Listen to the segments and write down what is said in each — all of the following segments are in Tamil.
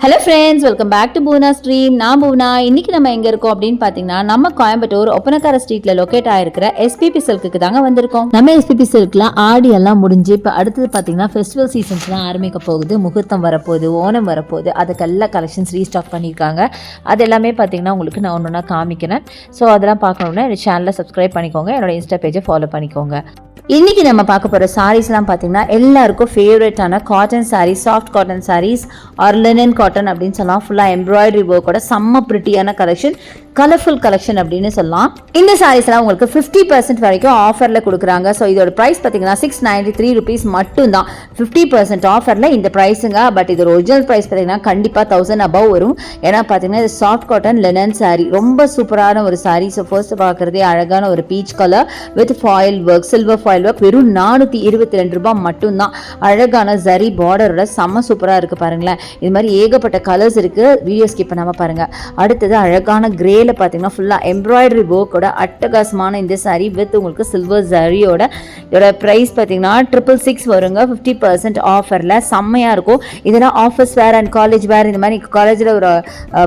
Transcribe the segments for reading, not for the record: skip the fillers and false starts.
Hello friends, welcome back to Poona stream. நான் பூனா. இன்றைக்கி நம்ம எங்கே இருக்கோம் அப்படின்னு பார்த்தீங்கன்னா, நம்ம கோயம்புத்தூர் ஒப்பனக்கார ஸ்ட்ரீட்டில் லொக்கேட் ஆகிருக்கிற எஸ்பிபி சில்க்கு தாங்க வந்திருக்கோம். நம்ம எஸ்பிபி சில்கில் ஆடி எல்லாம் முடிஞ்சு இப்போ அடுத்தது பார்த்தீங்கன்னா ஃபெஸ்டிவல் சீசன்ஸ்லாம் ஆரம்பிக்க போகுது. முகூர்த்தம் வரப்போகுது, ஓணம் வரப்போகுது. அதுக்கெல்லாம் கலெக்ஷன்ஸ் ரீஸ்டாக் பண்ணியிருக்காங்க. அது எல்லாமே பார்த்தீங்கன்னா உங்களுக்கு நான் ஒன்று காமிக்கிறேன். ஸோ அதெல்லாம் பார்க்கணுன்னா என்னோட சேனலை சப்ஸ்கிரைப் பண்ணிக்கோங்க, என்னோட இன்ஸ்டா பேஜை ஃபாலோ பண்ணிக்கோங்க. இன்றைக்கி நம்ம பார்க்க போகிற சாரீஸ்லாம் பார்த்தீங்கன்னா எல்லாருக்கும் ஃபேவரட்டான cotton sarees, soft cotton sarees or linen cotton அப்படின்னு சொல்லலாம். ஃபுல்லாக எம்ப்ராய்டரி ஒர்க்கோட செம்ம பிரிட்டியான கலெக்ஷன், கலர்ஃபுல் கலெக்ஷன் அப்படின்னு சொல்லலாம். இந்த சாரீஸ்லாம் உங்களுக்கு 50% வரைக்கும் ஆஃபரில் கொடுக்குறாங்க. ஸோ இதோட ப்ரைஸ் பார்த்தீங்கன்னா 693 rupees மட்டும்தான். 50% ஆஃபரில் இந்த ப்ரைஸுங்க. பட் இதோட ஒரிஜினல் ப்ரைஸ் பார்த்தீங்கன்னா கண்டிப்பாக 1000 above வரும். ஏன்னா பார்த்தீங்கன்னா இது சாஃப்ட் காட்டன் லினன் சாரீ, ரொம்ப சூப்பரான ஒரு சாரீ. ஸோ ஃபர்ஸ்ட் பார்க்குறதே அழகான ஒரு peach colour with foil work, silver foil work. வெறும் 422 ரூபாய் மட்டும்தான். அழகான ஜரி பார்டரோட செம்ம சூப்பராக இருக்குது பாருங்களேன். இது மாதிரி ஏகப்பட்ட கலர்ஸ் இருக்குது, வீடியோ ஸ்கிப் பண்ணாமல் பாருங்கள். அடுத்தது அழகான கிரே பார்த்தீங்கன்னா ஃபுல்லாக எம்ப்ராய்டரி ஒர்க்கோட அட்டகாசமான இந்த சாரீ வித் உங்களுக்கு சில்வர் ஜரியோட. இதோட ப்ரைஸ் பார்த்தீங்கன்னா 666 வருங்க. 50% ஆஃபரில் செம்மையாக இருக்கும். இதெல்லாம் ஆஃபீஸ் வேர் அண்ட் காலேஜ் வேர். இந்த மாதிரி காலேஜில் ஒரு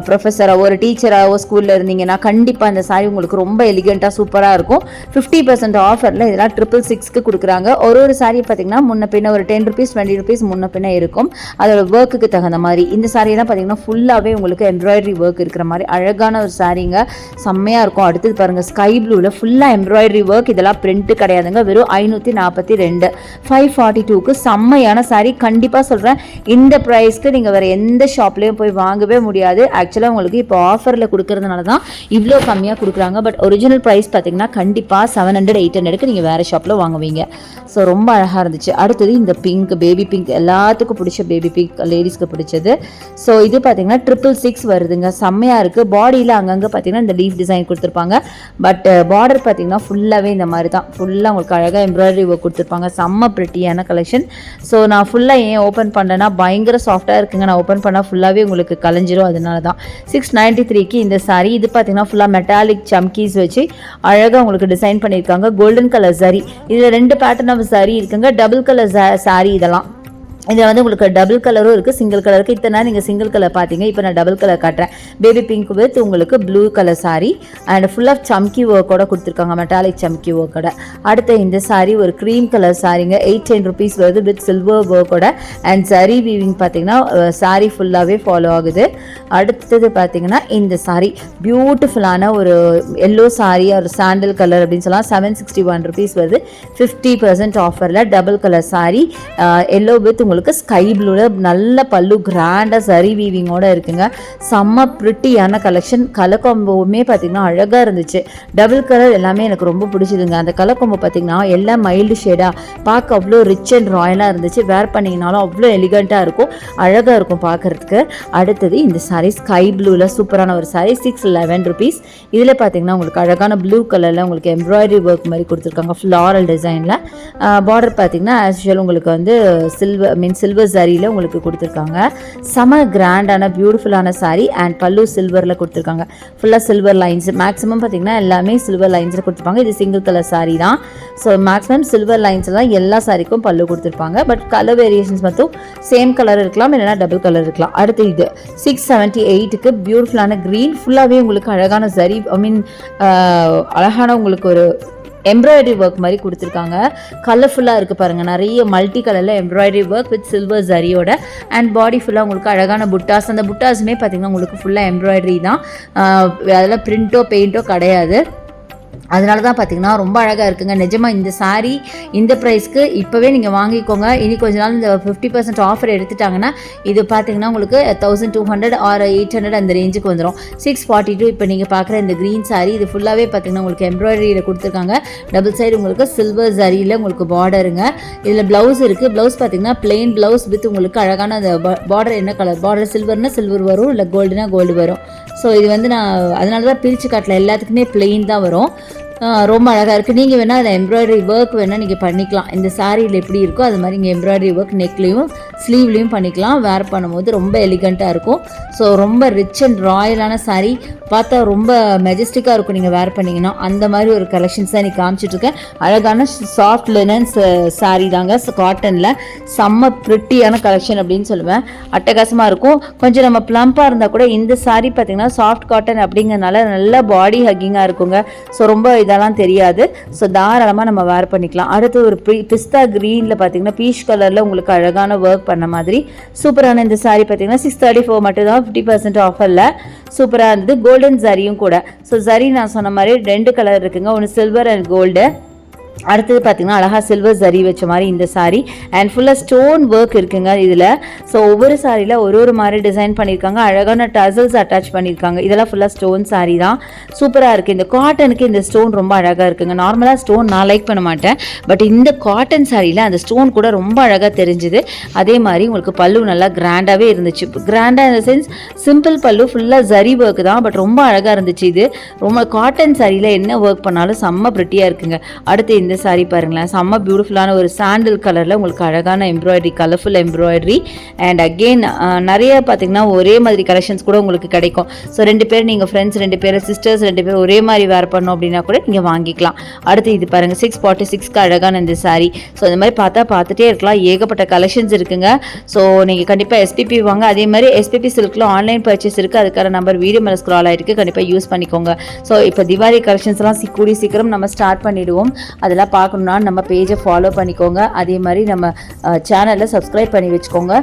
ப்ரொஃபஸராக ஒரு டீச்சராகவோ ஸ்கூலில் இருந்தீங்கன்னா கண்டிப்பாக இந்த சாரீ உங்களுக்கு ரொம்ப எலிகெண்ட்டாக சூப்பராக இருக்கும். 50% ஆஃபரில் இதெல்லாம் 666 கொடுக்குறாங்க. ஒரு சாரீ பார்த்தீங்கன்னா முன்ன பின்ன ஒரு 10 rupees 20 rupees முன்ன பின்ன இருக்கும். அதோட ஒர்க்குக்கு தகுந்த மாதிரி. இந்த சாரியெல்லாம் பார்த்தீங்கன்னா ஃபுல்லாகவே உங்களுக்கு எம்ப்ராய்டரி ஒர்க் இருக்கிற மாதிரி அழகான ஒரு சாரீ, செம்மையா இருக்கும். அடுத்தது பாருங்க, ஸ்கை ப்ளூல ஃபுல்லா எம்ப்ராய்டரி ஒர்க். இதெல்லாம் பிரிண்ட் கிடையாதுங்க, வெறும் 542. 542க்கு செம்மையான சாரி. கண்டிப்பா சொல்றேன், இந்த பிரைஸ்க்கு நீங்க வேற எந்த ஷாப்லயும் போய் வாங்கவே முடியாது. ஆக்சுவலா உங்களுக்கு இப்போ ஆஃபர்ல கொடுக்கறதுனால தான் இவ்வளோ கம்மியா கொடுக்குறாங்க. பட் ஒரிஜினல் பிரைஸ் பார்த்தீங்கன்னா கண்டிப்பா 700 800க்கு நீங்க வேற ஷாப்ல வாங்குவீங்க. ஸோ ரொம்ப அழகா இருந்துச்சு. அடுத்தது இந்த பிங்க், பேபி பிங்க், எல்லாத்துக்கும் பிடிச்ச பேபி பிங்க், லேடிஸ்க்கு பிடிச்சது. ஸோ இது பார்த்தீங்கன்னா 666 வருதுங்க. செம்மையா இருக்கு. பாடியில் அங்கங்கே பார்த்தீங்கன்னா இந்த லீஃப் டிசைன் கொடுத்துருப்பாங்க. பட் பார்டர் பார்த்தீங்கன்னா ஃபுல்லாகவே இந்த மாதிரி தான். ஃபுல்லாக உங்களுக்கு அழகாக எம்ப்ராய்டரி ஒர்க் கொடுத்துருப்பாங்க. செம்ம பிரிட்டியான கலெக்ஷன். ஸோ நான் ஃபுல்லாக ஏன் ஓப்பன் பண்ணேன்னா பயங்கர சாஃப்டாக இருக்குங்க. நான் ஓப்பன் பண்ணால் ஃபுல்லாகவே உங்களுக்கு கலைஞ்சிரும். அதனால தான் 693க்கு இந்த சாரீ. இது பார்த்தீங்கன்னா ஃபுல்லாக மெட்டாலிக் சம்கீஸ் வச்சு அழகாக உங்களுக்கு டிசைன் பண்ணியிருக்காங்க. Golden colour sari. இதில் 2 பேட்டர்ன் ஆஃப் சாரீ இருக்குங்க. Double colour sari. இதெல்லாம் இதில் வந்து உங்களுக்கு டபுள் கலரும் இருக்குது, சிங்கிள் கலர் இருக்குது. இத்தனை நீங்கள் சிங்கிள் கலர் பார்த்தீங்க, இப்போ நான் டபுள் கலர் காட்டுறேன். பேபி பிங்க் வித் உங்களுக்கு blue colour saree and full of சம்கி ஒர்க்கோட கொடுத்துருக்காங்க, மெட்டாலிக் சம்கி ஒர்க்கோட. அடுத்த இந்த சாரீ ஒரு க்ரீம் கலர் சாரீங்க. 810 rupees வருது வித் சில்வர் ஒர்க்கோட அண்ட் சரி வீவிங் பார்த்தீங்கன்னா சாரீ ஃபுல்லாகவே ஃபாலோ ஆகுது. அடுத்தது பார்த்தீங்கன்னா இந்த சாரீ பியூட்டிஃபுல்லான ஒரு எல்லோ சாரீ, ஒரு சாண்டல் கலர் அப்படின்னு சொல்லலாம். 761 rupees வருது. 50% ஆஃபரில் double colour sari, yellow with உங்களுக்கு ஸ்கை ப்ளூல நல்ல பல்லு, கிராண்டா சரி வீவிங்கோட இருக்குங்க. செம்ம பிரிட்டியான கலெக்ஷன். கலர் காம்போவுமே பார்த்தீங்கன்னா அழகா இருந்துச்சு. டபுள் கலர் எல்லாமே எனக்கு ரொம்ப பிடிச்சதுங்க. அந்த கலர் காம்போ பார்த்தீங்கன்னா எல்லாம் மைல்டு ஷேடா பார்க்க அவ்வளோ ரிச் அண்ட் ராயலாக இருந்துச்சு. வேர் பண்ணிங்கனாலும் அவ்வளோ எலிகண்ட்டாக இருக்கும், அழகாக இருக்கும் பார்க்கறதுக்கு. அடுத்தது இந்த சாரீ ஸ்கை ப்ளூவில் சூப்பரான ஒரு சாரீ. 611 rupees. இதில் பார்த்தீங்கன்னா உங்களுக்கு அழகான ப்ளூ கலரில் உங்களுக்கு எம்ப்ராய்டரி ஒர்க் மாதிரி கொடுத்துருக்காங்க, ஃப்ளாரல் டிசைனில். பார்டர் பார்த்தீங்கன்னா ஆஸ் யூஷுவல் உங்களுக்கு வந்து சில்வர் சாரியில் உங்களுக்கு கொடுத்துருக்காங்க. செம கிராண்டான பியூட்டிஃபுல்லான சாரீ அண்ட் பல்லு சில்வரில் கொடுத்துருக்காங்க. ஃபுல்லாக சில்வர் லைன்ஸ், மேக்ஸிமம் பார்த்தீங்கன்னா எல்லாமே சில்வர் லைன்ஸில் கொடுத்துருப்பாங்க. இது சிங்கிள் கலர் சாரீ தான். ஸோ மேக்ஸிமம் சில்வர் லைன்ஸில் தான் எல்லா சாரிக்கும் பல்லு கொடுத்துருப்பாங்க. பட் கலர் வேரியேஷன்ஸ் மட்டும் சேம் கலர் இருக்கலாம், இல்லைனா டபுள் கலர் இருக்கலாம். அடுத்து இது 678க்கு பியூட்டிஃபுல்லான க்ரீன். ஃபுல்லாகவே உங்களுக்கு அழகான சாரீ, அழகான உங்களுக்கு ஒரு எம்ப்ராய்டரி ஒர்க் மாதிரி கொடுத்துருக்காங்க. கலர்ஃபுல்லாக இருக்குது பாருங்கள். நிறைய மல்டி கலரில் எம்ப்ராய்டரி ஒர்க் வித் சில்வர் ஜரியோட அண்ட் பாடி ஃபுல்லாக உங்களுக்கு அழகான புட்டாஸ். அந்த புட்டாஸுமே பார்த்திங்கன்னா உங்களுக்கு ஃபுல்லாக எம்ப்ராய்டரி தான். அதெல்லாம் பிரிண்ட்டோ பெயிண்ட்டோ கிடையாது. அதனால தான் பார்த்தீங்கன்னா ரொம்ப அழகாக இருக்குங்க. நிஜமாக இந்த சாரீ இந்த ப்ரைஸ்க்கு இப்போவே நீங்கள் வாங்கிக்கோங்க. இனி கொஞ்ச நாள் இந்த 50% ஆஃபர் எடுத்துட்டாங்கன்னா இது பார்த்தீங்கன்னா உங்களுக்கு 1200 ஆர் 800 அந்த ரேஞ்சுக்கு வந்துடும். 642 இப்போ நீங்கள் பார்க்குற இந்த க்ரீன் சாரீ. இது ஃபுல்லாகவே பார்த்தீங்கன்னா உங்களுக்கு எம்ப்ராய்டரியில் கொடுத்துருக்காங்க. டபுள் சைடு உங்களுக்கு சில்வர் சரியில் உங்களுக்கு பார்டருங்க. இதில் ப்ளவுஸ் இருக்குது. ப்ளவுஸ் பார்த்தீங்கன்னா பிளெயின் ப்ளவுஸ் வித் உங்களுக்கு அழகான அந்த பார்டர். என்ன கலர் பார்டர்? சில்வர்னா சில்வர் வரும், இல்லை கோல்டுனா கோல்டு வரும். ஸோ இது வந்து நான் அதனால தான் பிரித்து காட்டல, எல்லாத்துக்குமே பிளெயின் தான் வரும். ரொம்ப அழகாக இருக்குது. நீங்கள் வேணால் அதில் எம்ப்ராய்டரி ஒர்க் வேணால் நீங்கள் பண்ணிக்கலாம். இந்த சாரியில் எப்படி இருக்கோ அது மாதிரி இங்கே எம்ப்ராய்டரி ஒர்க் நெக்லேயும் ஸ்லீவ்லேயும் பண்ணிக்கலாம். வேர் பண்ணும்போது ரொம்ப எலிகண்ட்டாக இருக்கும். ஸோ ரொம்ப ரிச் அண்ட் ராயலான சாரீ, பார்த்தா ரொம்ப மெஜஸ்டிக்காக இருக்கும் நீங்கள் வேர் பண்ணிங்கன்னா. அந்த மாதிரி ஒரு கலெக்ஷன்ஸ் தான் இன்றைக்கி காமிச்சிட்ருக்கேன். அழகான சாஃப்ட் லினன்ஸ் சாரீ தாங்க, காட்டனில் செம்ம ப்ரிட்டியான கலெக்ஷன் அப்படின்னு சொல்லுவேன். அட்டகாசமாக இருக்கும். கொஞ்சம் நம்ம ப்ளம்பாக இருந்தால் கூட இந்த சாரீ பார்த்திங்கன்னா சாஃப்ட் காட்டன் அப்படிங்கிறதுனால நல்ல பாடி ஹக்கிங்காக இருக்குங்க. ஸோ ரொம்ப இதெல்லாம் தெரியாது. ஸோ தாராளமாக நம்ம வேர் பண்ணிக்கலாம். அடுத்து ஒரு பிஸ்தா க்ரீனில் பார்த்தீங்கன்னா பீச் கலரில் உங்களுக்கு அழகான ஒர்க் பண்ண மாதிரி சூப்பரான இந்த சாரீ பார்த்தீங்கன்னா 634 மட்டும் தான், 50% ஆஃபரில் சூப்பராக இருந்தது. கோல்டன் ஜரியும் கூட. ஸோ ஜரி நான் சொன்ன மாதிரி 2 கலர் இருக்குங்க, ஒன்று சில்வர் அண்ட் கோல்டு. அடுத்தது பார்த்திங்கன்னா அழகாக சில்வர் ஜரி வச்ச மாதிரி இந்த சாரீ அண்ட் ஃபுல்லாக ஸ்டோன் ஒர்க் இருக்குங்க இதில். ஸோ ஒவ்வொரு சாரியில் ஒரு மாதிரி டிசைன் பண்ணியிருக்காங்க. அழகான டசல்ஸ் அட்டாச் பண்ணியிருக்காங்க. இதெல்லாம் ஃபுல்லாக ஸ்டோன் சாரீ தான். சூப்பராக இருக்குது. இந்த காட்டனுக்கு இந்த ஸ்டோன் ரொம்ப அழகாக இருக்குங்க. நார்மலாக ஸ்டோன் நான் லைக் பண்ண மாட்டேன், பட் இந்த காட்டன் சாரியில் அந்த ஸ்டோன் கூட ரொம்ப அழகாக தெரிஞ்சுது. அதே மாதிரி உங்களுக்கு பல்லு நல்லா கிராண்டாகவே இருந்துச்சு. கிராண்டாக இந்த சென்ஸ் சிம்பிள் பல்லு, ஃபுல்லாக ஜரி ஒர்க் தான், பட் ரொம்ப அழகாக இருந்துச்சு. இது ரொம்ப காட்டன் சாரியில் என்ன ஒர்க் பண்ணாலும் செம்ம ப்ரிட்டியாக இருக்குங்க. அடுத்து இந்த சாரீ பாருங்களேன், செம்ம பியூட்டிஃபுல்லான ஒரு சாண்டில் கலரில் உங்களுக்கு அழகான embroidery, colourful embroidery and again நிறைய பார்த்திங்கன்னா ஒரே மாதிரி கலெக்ஷன்ஸ் கூட உங்களுக்கு கிடைக்கும். ஸோ 2 பேர் நீங்கள் ஃப்ரெண்ட்ஸ் 2 பேர் சிஸ்டர்ஸ் 2 பேர் ஒரே மாதிரி வேர் பண்ணோம் அப்படின்னா கூட நீங்கள் வாங்கிக்கலாம். அடுத்து இது பாருங்கள் 646க்கு அழகான இந்த சாரீ. ஸோ இந்த மாதிரி பார்த்துட்டே இருக்கலாம். ஏகப்பட்ட கலெக்ஷன்ஸ் இருக்குங்க. ஸோ நீங்கள் கண்டிப்பாக எஸ்பிபி வாங்க. அதே மாதிரி எஸ்பிபி சில்கில் ஆன்லைன் பர்ச்சேஸ் இருக்குது. அதுக்கான நம்பர் வீடியோ மேலே ஸ்க்ரால் ஆகிருக்கு, கண்டிப்பாக யூஸ் பண்ணிக்கோங்க. ஸோ இப்போ திவாலி கலெக்ஷன்ஸ்லாம் கூடி சீக்கிரம் நம்ம ஸ்டார்ட் பண்ணிவிடுவோம். அதெல்லாம் பார்க்கணுன்னா நம்ம பேஜை ஃபாலோ பண்ணிக்கோங்க. அதே மாதிரி நம்ம சேனலில் சப்ஸ்கிரைப் பண்ணி வச்சுக்கோங்க.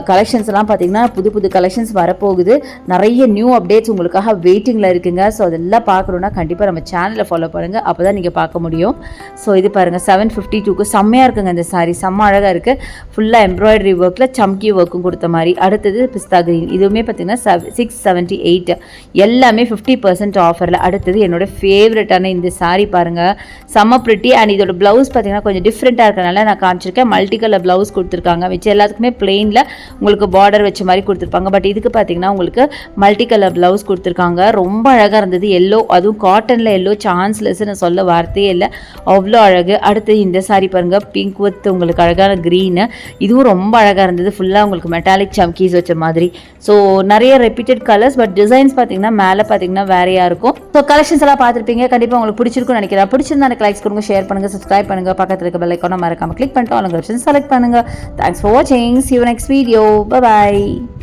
கலெக்ஷன்ஸ் எல்லாம் பார்த்தீங்கன்னா புது கலெக்ஷன்ஸ் வரப்போகுது. நிறைய நியூ அப்டேட்ஸ் உங்களுக்காக வெயிட்டிங்கில் இருக்குங்க. ஸோ அதெல்லாம் பார்க்கணுன்னா கண்டிப்பாக நம்ம சேனலை ஃபாலோ பண்ணுங்கள், அப்போ தான் நீங்கள் பார்க்க முடியும். ஸோ இது பாருங்கள் 752க்கு செம்மையாக இருக்குங்க இந்த சாரீ, செம்ம அழகாக இருக்குது. ஃபுல்லாக எம்ப்ராய்டரி ஒர்க்கில் சம்கி ஒர்க்கும் கொடுத்த மாதிரி. அடுத்தது பிஸ்தா கிரீன், இதுவுமே பார்த்தீங்கன்னா 678, எல்லாமே 50% ஆஃபரில். அடுத்தது என்னோட ஃபேவரட்டான இந்த சாரீ பாருங்கள், செம்ம ப்ரிட்டி அண்ட் இதோட ப்ளவுஸ் பார்த்தீங்கன்னா கொஞ்சம் டிஃப்ரெண்ட்டாக இருக்கனால நான் காமிச்சிருக்கேன். மல்டி கலர் ப்ளவுஸ் கொடுத்துருக்காங்க. மிச்சம் எல்லாத்துக்குமே பிளெயினில் உங்களுக்கு பார்டர் வச்ச மாதிரி கொடுத்துருப்பாங்க. பட் இதுக்கு பார்த்தீங்கன்னா உங்களுக்கு மல்டி கலர் ப்ளவுஸ் கொடுத்துருக்காங்க. ரொம்ப அழகாக இருந்தது. எல்லோ, அதுவும் காட்டனில் எல்லோ சான்ஸ்லெஸ்ன்னு சொல்ல வார்த்தையே இல்லை, அவ்வளோ அழகு. அடுத்து இந்த சாரீ பாருங்கள், பிங்க் வித் உங்களுக்கு அழகான க்ரீனு, இதுவும் ரொம்ப அழகாக இருந்தது. ஃபுல்லாக உங்களுக்கு மெட்டாலிக் சம்கீஸ் வச்ச மாதிரி. ஸோ நிறைய ரெப்பீட்டட் கலர்ஸ், பட் டிசைன்ஸ் பார்த்தீங்கன்னா மேலே பார்த்தீங்கன்னா வேறையாக இருக்கும். ஸோ கலெக்ஷன்ஸ் எல்லாம் பார்த்துருப்பீங்க. கண்டிப்பாக உங்களுக்கு பிடிச்சிருக்குன்னு நினைக்கிறேன். பிடிச்சிருந்தா எனக்கு லைக்ஸ் கொடுங்க, ஷேர் பண்ணுங்கள், சப்ஸ்கிரைப் பண்ணுங்க, பக்கத்துல இருக்க பெல் ஐகானை மறக்காம கிளிக் பண்ணிட்டு ஆல் ஆப்ஷன்ஸ் செலக்ட் பண்ணுங்க. Thanks for watching. See you next video. Bye bye.